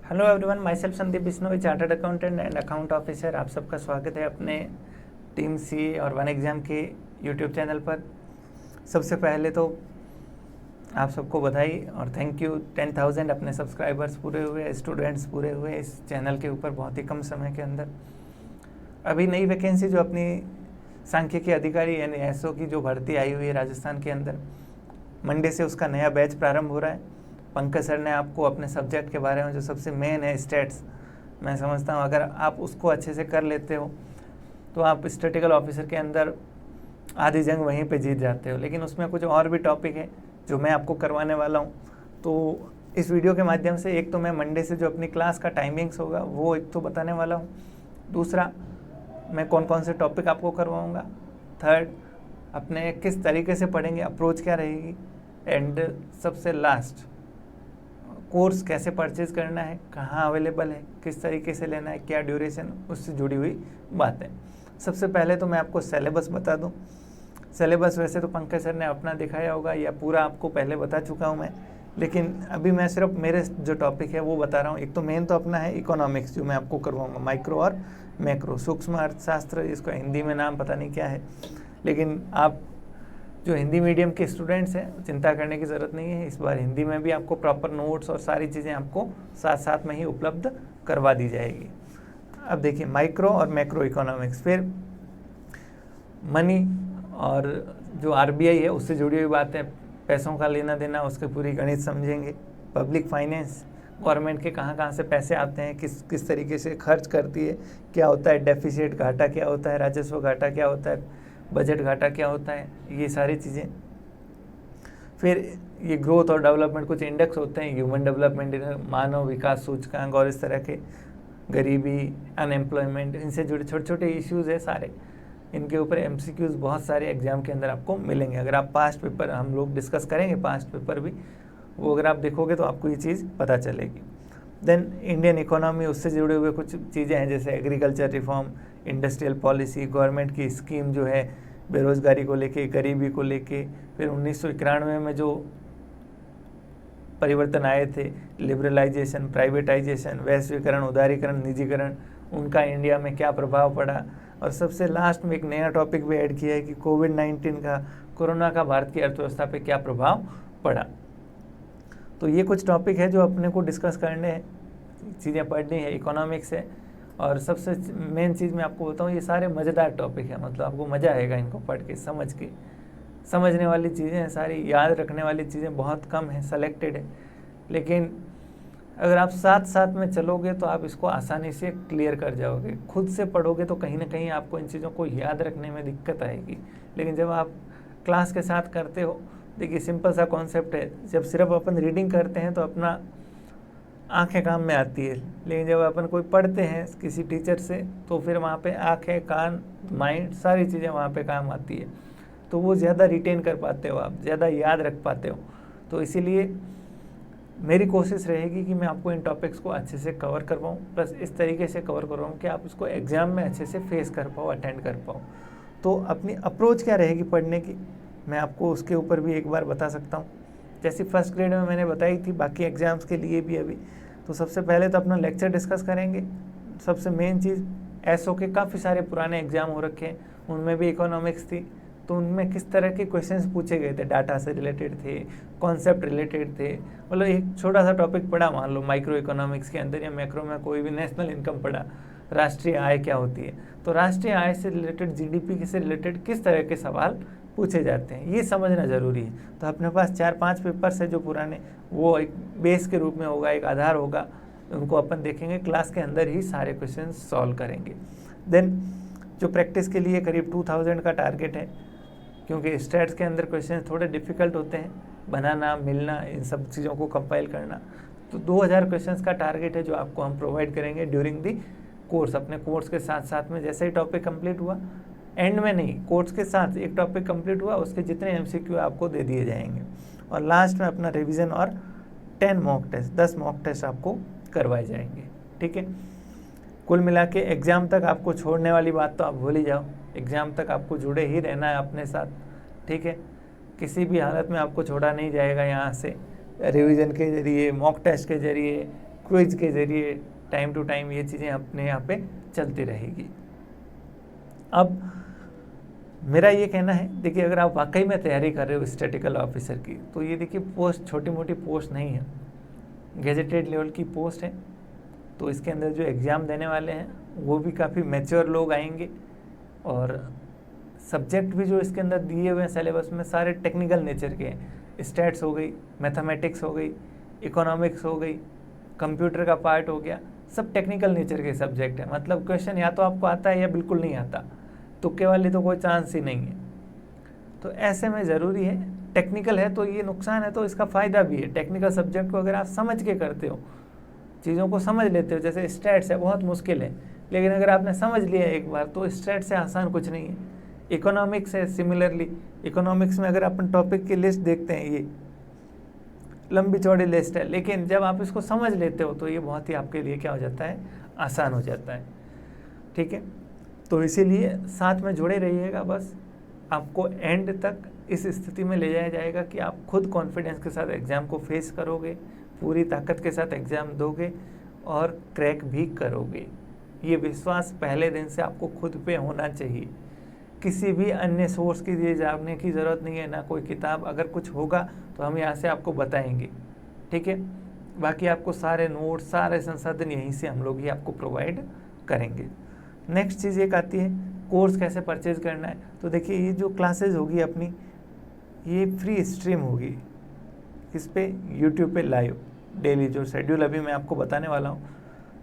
Hello everyone, my self Sandeep Bishnoi, chartered accountant and account officer. आप सबका स्वागत है अपने टीम सी और वन एग्ज़ाम के यूट्यूब चैनल पर। सबसे पहले तो आप सबको बधाई और थैंक यू। 10,000 अपने सब्सक्राइबर्स पूरे हुए, स्टूडेंट्स पूरे हुए इस चैनल के ऊपर बहुत ही कम समय के अंदर। अभी नई वैकेंसी जो अपनी सांख्यिकी अधिकारी यानी एसओ की जो भर्ती आई हुई है राजस्थान के अंदर, मंडे से उसका नया बैच प्रारंभ हो रहा है। पंकज सर ने आपको अपने सब्जेक्ट के बारे में जो सबसे मेन है स्टैट्स, मैं समझता हूँ अगर आप उसको अच्छे से कर लेते हो तो आप स्टैटिकल ऑफिसर के अंदर आधी जंग वहीं पे जीत जाते हो। लेकिन उसमें कुछ और भी टॉपिक है जो मैं आपको करवाने वाला हूँ। तो इस वीडियो के माध्यम से एक तो मैं मंडे से जो अपनी क्लास का टाइमिंग्स होगा वो एक तो बताने वाला हूँ, दूसरा मैं कौन कौन से टॉपिक आपको करवाऊँगा, थर्ड अपने किस तरीके से पढ़ेंगे, अप्रोच क्या रहेगी, एंड सबसे लास्ट कोर्स कैसे परचेज़ करना है, कहाँ अवेलेबल है, किस तरीके से लेना है, क्या ड्यूरेशन, उससे जुड़ी हुई बातें। सबसे पहले तो मैं आपको सिलेबस बता दूं। सिलेबस वैसे तो पंकज सर ने अपना दिखाया होगा या पूरा आपको पहले बता चुका हूं मैं, लेकिन अभी मैं सिर्फ मेरे जो टॉपिक है वो बता रहा हूँ। एक तो मेन तो अपना है इकोनॉमिक्स जो मैं आपको करवाऊँगा, माइक्रो और मैक्रो, सूक्ष्म अर्थशास्त्र, इसका हिंदी में नाम पता नहीं क्या है, लेकिन आप जो हिंदी मीडियम के स्टूडेंट्स हैं चिंता करने की ज़रूरत नहीं है। इस बार हिंदी में भी आपको प्रॉपर नोट्स और सारी चीज़ें आपको साथ साथ में ही उपलब्ध करवा दी जाएगी। अब देखिए माइक्रो और मैक्रो इकोनॉमिक्स, फिर मनी और जो आरबीआई है उससे जुड़ी हुई बातें, पैसों का लेना देना, उसके पूरी गणित समझेंगे। पब्लिक फाइनेंस, गवर्नमेंट के कहाँ कहाँ से पैसे आते हैं, किस किस तरीके से खर्च करती है, क्या होता है डेफिसिट, घाटा क्या होता है, राजस्व घाटा क्या होता है, बजट घाटा क्या होता है, ये सारी चीज़ें। फिर ये ग्रोथ और डेवलपमेंट कुछ इंडेक्स होते हैं, ह्यूमन डेवलपमेंट, मानव विकास सूचकांक और इस तरह के, गरीबी, अनएम्प्लॉयमेंट, इनसे जुड़े छोटे छोटे इश्यूज़ है सारे। इनके ऊपर एमसीक्यूज़ बहुत सारे एग्जाम के अंदर आपको मिलेंगे। अगर आप पास्ट पेपर, हम लोग डिस्कस करेंगे पास्ट पेपर भी, वो अगर आप देखोगे तो आपको ये चीज़ पता चलेगी। देन इंडियन इकोनॉमी, उससे जुड़े हुए कुछ चीज़ें हैं जैसे agriculture reform, industrial policy, government की स्कीम जो है बेरोज़गारी को लेके, गरीबी को लेके। फिर 1991 में जो परिवर्तन आए थे, लिबरलाइजेशन, प्राइवेटाइजेशन, वैश्वीकरण, उदारीकरण, निजीकरण, उनका इंडिया में क्या प्रभाव पड़ा। और सबसे लास्ट में एक नया टॉपिक भी ऐड किया है कि कोविड-19 का, कोरोना का भारत की अर्थव्यवस्था पे क्या प्रभाव पड़ा। तो ये कुछ टॉपिक है जो अपने को डिस्कस करने हैं, चीज़ें पढ़नी है, इकोनॉमिक्स है। और सबसे मेन चीज़ मैं आपको बताऊँ, ये सारे मज़ेदार टॉपिक है, मतलब आपको मज़ा आएगा इनको पढ़ के, समझ के। समझने वाली चीज़ें हैं सारी, याद रखने वाली चीज़ें बहुत कम हैं, सेलेक्टेड है। लेकिन अगर आप साथ साथ में चलोगे तो आप इसको आसानी से क्लियर कर जाओगे। खुद से पढ़ोगे तो कहीं ना कहीं आपको इन चीज़ों को याद रखने में दिक्कत आएगी। लेकिन जब आप क्लास के साथ करते हो, देखिए सिंपल सा कॉन्सेप्ट है, जब सिर्फ अपन रीडिंग करते हैं तो अपना आंखें काम में आती है, लेकिन जब अपन कोई पढ़ते हैं किसी टीचर से तो फिर वहाँ पे आंखें, कान, माइंड, सारी चीज़ें वहाँ पे काम आती है। तो वो ज़्यादा रिटेन कर पाते हो, आप ज़्यादा याद रख पाते हो। तो इसीलिए मेरी कोशिश रहेगी कि मैं आपको इन टॉपिक्स को अच्छे से कवर करवाऊँ, प्लस इस तरीके से कवर करवाऊँ कि आप इसको एग्ज़ाम में अच्छे से फेस कर पाओ, अटेंड कर पाओ। तो अपनी अप्रोच क्या रहेगी पढ़ने की, मैं आपको उसके ऊपर भी एक बार बता सकता हूँ। जैसे फर्स्ट ग्रेड में मैंने बताई थी, बाकी एग्ज़ाम्स के लिए भी अभी। तो सबसे पहले तो अपना लेक्चर डिस्कस करेंगे। सबसे मेन चीज़, एसओ के काफ़ी सारे पुराने एग्ज़ाम हो रखे हैं, उनमें भी इकोनॉमिक्स थी, तो उनमें किस तरह के क्वेश्चंस पूछे गए थे, डाटा से रिलेटेड थे, कॉन्सेप्ट रिलेटेड थे। मतलब एक छोटा सा टॉपिक पढ़ा, मान लो माइक्रो इकोनॉमिक्स के अंदर या मैक्रो में कोई भी, नेशनल इनकम पढ़ा, राष्ट्रीय आय क्या होती है, तो राष्ट्रीय आय से रिलेटेड, जीडीपी से रिलेटेड किस तरह के सवाल पूछे जाते हैं, ये समझना ज़रूरी है। तो अपने पास 4-5 पेपर्स है जो पुराने, वो एक बेस के रूप में होगा, एक आधार होगा, उनको अपन देखेंगे, क्लास के अंदर ही सारे क्वेश्चन सॉल्व करेंगे। देन जो प्रैक्टिस के लिए करीब 2000 का टारगेट है, क्योंकि स्टैट्स के अंदर क्वेश्चन थोड़े डिफ़िकल्ट होते हैं, बनाना, मिलना, इन सब चीज़ों को कंपाइल करना। तो 2000 क्वेश्चंस का टारगेट है जो आपको हम प्रोवाइड करेंगे ड्यूरिंग दी कोर्स। अपने कोर्स के साथ साथ में जैसे ही टॉपिक कंप्लीट हुआ, एंड में नहीं, कोर्स के साथ एक टॉपिक कंप्लीट हुआ, उसके जितने एमसीक्यू आपको दे दिए जाएंगे। और लास्ट में अपना रिवीजन और 10 मॉक टेस्ट, 10 मॉक टेस्ट आपको करवाए जाएंगे। ठीक है, कुल मिला के एग्ज़ाम तक आपको छोड़ने वाली बात तो आप भूल ही जाओ। एग्ज़ाम तक आपको जुड़े ही रहना है अपने साथ। ठीक है, किसी भी हालत में आपको छोड़ा नहीं जाएगा यहाँ से। रिवीजन के जरिए, मॉक टेस्ट के जरिए, क्विज के ज़रिए टाइम टू टाइम ये चीज़ें अपने यहाँ पे चलती रहेगी। अब मेरा ये कहना है, देखिए अगर आप वाकई में तैयारी कर रहे हो स्टैटिकल ऑफिसर की, तो ये देखिए पोस्ट छोटी मोटी पोस्ट नहीं है, गेजेटेड लेवल की पोस्ट है। तो इसके अंदर जो एग्ज़ाम देने वाले हैं वो भी काफ़ी मैच्योर लोग आएंगे, और सब्जेक्ट भी जो इसके अंदर दिए हुए हैं सिलेबस में सारे टेक्निकल नेचर के हैं। स्टैट्स हो गई, मैथमेटिक्स हो गई, इकोनॉमिक्स हो गई, कंप्यूटर का पार्ट हो गया, सब टेक्निकल नेचर के सब्जेक्ट है। मतलब क्वेश्चन या तो आपको आता है या बिल्कुल नहीं आता, तुक्के वाली तो कोई चांस ही नहीं है। तो ऐसे में ज़रूरी है, टेक्निकल है तो ये नुकसान है तो इसका फ़ायदा भी है। टेक्निकल सब्जेक्ट को अगर आप समझ के करते हो, चीज़ों को समझ लेते हो, जैसे स्टैट्स है बहुत मुश्किल है, लेकिन अगर आपने समझ लिया एक बार तो स्टैट्स से आसान कुछ नहीं है। इकोनॉमिक्स है सिमिलरली, इकोनॉमिक्स में अगर अपन टॉपिक की लिस्ट देखते हैं, ये लंबी चौड़ी लिस्ट है, लेकिन जब आप इसको समझ लेते हो तो ये बहुत ही आपके लिए क्या हो जाता है, आसान हो जाता है। ठीक है, तो इसीलिए साथ में जुड़े रहिएगा। बस आपको एंड तक इस स्थिति में ले जाया जाएगा कि आप खुद कॉन्फिडेंस के साथ एग्ज़ाम को फेस करोगे, पूरी ताकत के साथ एग्ज़ाम दोगे और क्रैक भी करोगे। ये विश्वास पहले दिन से आपको खुद पे होना चाहिए। किसी भी अन्य सोर्स की ये जानने की ज़रूरत नहीं है, ना कोई किताब। अगर कुछ होगा तो हम यहाँ से आपको बताएंगे, ठीक है। बाकी आपको सारे नोट्स, सारे संसाधन यहीं से हम लोग ही आपको प्रोवाइड करेंगे। नेक्स्ट चीज़ एक आती है, कोर्स कैसे परचेज करना है। तो देखिए ये जो क्लासेज होगी अपनी, ये फ्री स्ट्रीम होगी। किस पे? यूट्यूब पे लाइव डेली जो शेड्यूल अभी मैं आपको बताने वाला हूँ,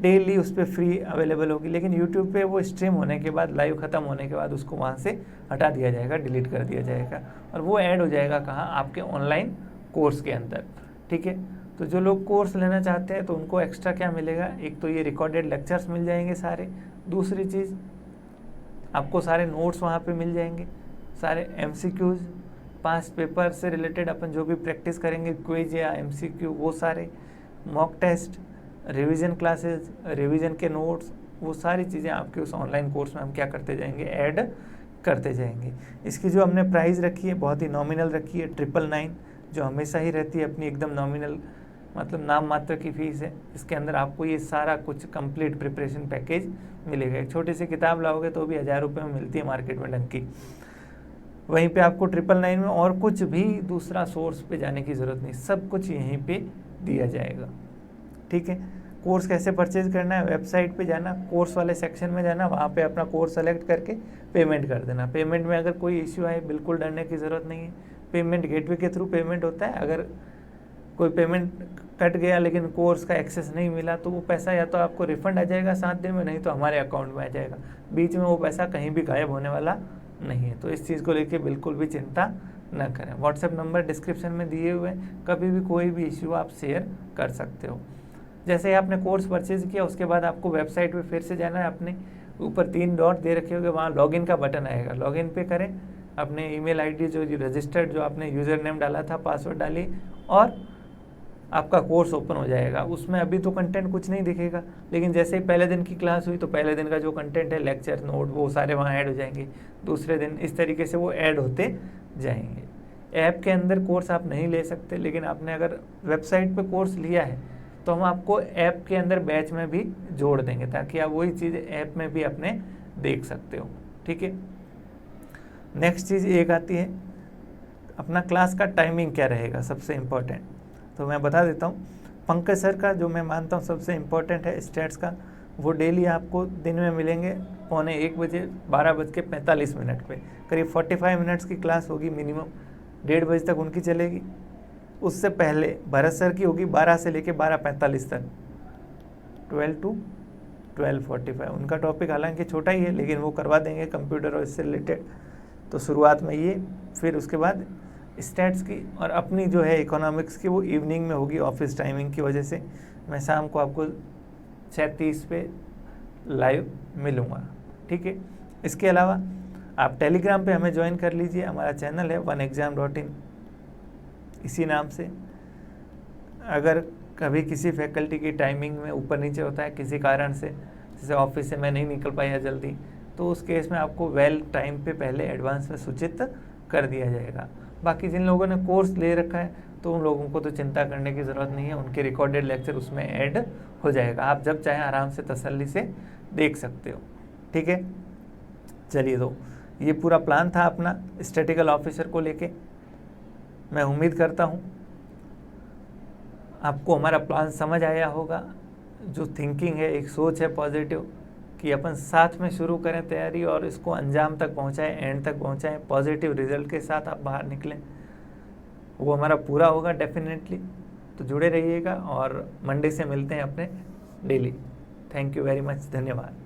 डेली उस पर फ्री अवेलेबल होगी। लेकिन यूट्यूब पे वो स्ट्रीम होने के बाद, लाइव ख़त्म होने के बाद उसको वहाँ से हटा दिया जाएगा, डिलीट कर दिया जाएगा, और वो ऐड हो जाएगा कहाँ? आपके ऑनलाइन कोर्स के अंदर, ठीक है। तो जो लोग कोर्स लेना चाहते हैं तो उनको एक्स्ट्रा क्या मिलेगा? एक तो ये रिकॉर्डेड लेक्चर्स मिल जाएंगे सारे, दूसरी चीज़ आपको सारे नोट्स वहाँ पे मिल जाएंगे, सारे MCQs, 5 पेपर से रिलेटेड अपन जो भी प्रैक्टिस करेंगे, क्विज या MCQ, वो सारे mock test, revision classes, revision के नोट्स, वो सारी चीज़ें आपके उस ऑनलाइन कोर्स में हम क्या करते जाएंगे? ऐड करते जाएंगे। इसकी जो हमने प्राइस रखी है बहुत ही नॉमिनल रखी है, 999, जो हमेशा ही रहती है अपनी एकदम नॉमिनल, मतलब नाम मात्र की फ़ीस है। इसके अंदर आपको ये सारा कुछ कंप्लीट प्रिपरेशन पैकेज मिलेगा। एक छोटी सी किताब लाओगे तो भी 1000 रुपये में मिलती है मार्केट में ढंग की। वहीं पे आपको 999 में और कुछ भी दूसरा सोर्स पे जाने की ज़रूरत नहीं, सब कुछ यहीं पे दिया जाएगा, ठीक है। कोर्स कैसे परचेज करना है? वेबसाइट पे जाना, कोर्स वाले सेक्शन में जाना, वहाँ पे अपना कोर्स सेलेक्ट करके पेमेंट कर देना। पेमेंट में अगर कोई इश्यू आए बिल्कुल डरने की ज़रूरत नहीं है। पेमेंट गेटवे के थ्रू पेमेंट होता है। अगर कोई पेमेंट कट गया लेकिन कोर्स का एक्सेस नहीं मिला तो वो पैसा या तो आपको रिफ़ंड आ जाएगा 7 दिन में, नहीं तो हमारे अकाउंट में आ जाएगा। बीच में वो पैसा कहीं भी गायब होने वाला नहीं है। तो इस चीज़ को लेके बिल्कुल भी चिंता न करें। व्हाट्सएप नंबर डिस्क्रिप्शन में दिए हुए हैं, कभी भी कोई भी इश्यू आप शेयर कर सकते हो। जैसे ही आपने कोर्स परचेज़ किया उसके बाद आपको वेबसाइट पे फिर से जाना है। अपने ऊपर 3 डॉट दे रखे होंगे, वहाँ लॉगिन का बटन आएगा, लॉगिन पे करें। अपने ईमेल आईडी जो रजिस्टर्ड, जो आपने यूज़र नेम डाला था, पासवर्ड डालिए और आपका कोर्स ओपन हो जाएगा। उसमें अभी तो कंटेंट कुछ नहीं दिखेगा, लेकिन जैसे ही पहले दिन की क्लास हुई तो पहले दिन का जो कंटेंट है, लेक्चर, नोट, वो सारे वहाँ ऐड हो जाएंगे। दूसरे दिन इस तरीके से वो ऐड होते जाएंगे। ऐप के अंदर कोर्स आप नहीं ले सकते, लेकिन आपने अगर वेबसाइट पे कोर्स लिया है तो हम आपको ऐप के अंदर बैच में भी जोड़ देंगे, ताकि आप वही चीज़ ऐप में भी अपने देख सकते हो, ठीक है। नेक्स्ट चीज़ एक आती है, अपना क्लास का टाइमिंग क्या रहेगा, सबसे इम्पोर्टेंट। तो मैं बता देता हूँ, पंकज सर का जो मैं मानता हूँ सबसे इम्पोर्टेंट है स्टैट्स का, वो डेली आपको दिन में मिलेंगे 12:45 बजे 12:45 पे। करीब 45 मिनट्स की क्लास होगी मिनिमम, 1:30 बजे तक उनकी चलेगी। उससे पहले भरत सर की होगी 12 से लेके 12:45 तक, 12 to 12:45। उनका टॉपिक हालांकि छोटा ही है, लेकिन वो करवा देंगे कंप्यूटर और इससे रिलेटेड। तो शुरुआत में ये, फिर उसके बाद स्टैट्स की, और अपनी जो है इकोनॉमिक्स की वो इवनिंग में होगी ऑफिस टाइमिंग की वजह से। मैं शाम को आपको 6:30 पे लाइव मिलूँगा, ठीक है। इसके अलावा आप टेलीग्राम पे हमें ज्वाइन कर लीजिए, हमारा चैनल है oneexam.in, इसी नाम से। अगर कभी किसी फैकल्टी की टाइमिंग में ऊपर नीचे होता है किसी कारण से, जैसे ऑफिस से मैं नहीं निकल पाया जल्दी, तो उस केस में आपको वेल टाइम पे पहले एडवांस में सूचित कर दिया जाएगा। बाकी जिन लोगों ने कोर्स ले रखा है तो उन लोगों को तो चिंता करने की ज़रूरत नहीं है, उनके रिकॉर्डेड लेक्चर उसमें ऐड हो जाएगा, आप जब चाहें आराम से तसल्ली से देख सकते हो। ठीक है, चलिए, तो ये पूरा प्लान था अपना स्टैटिकल ऑफिसर को लेके। मैं उम्मीद करता हूँ आपको हमारा प्लान समझ आया होगा। जो थिंकिंग है, एक सोच है पॉजिटिव कि अपन साथ में शुरू करें तैयारी और इसको अंजाम तक पहुंचाएं, एंड तक पहुंचाएं, पॉजिटिव रिजल्ट के साथ आप बाहर निकलें, वो हमारा पूरा होगा डेफिनेटली। तो जुड़े रहिएगा और मंडे से मिलते हैं अपने daily. Thank you very much, धन्यवाद।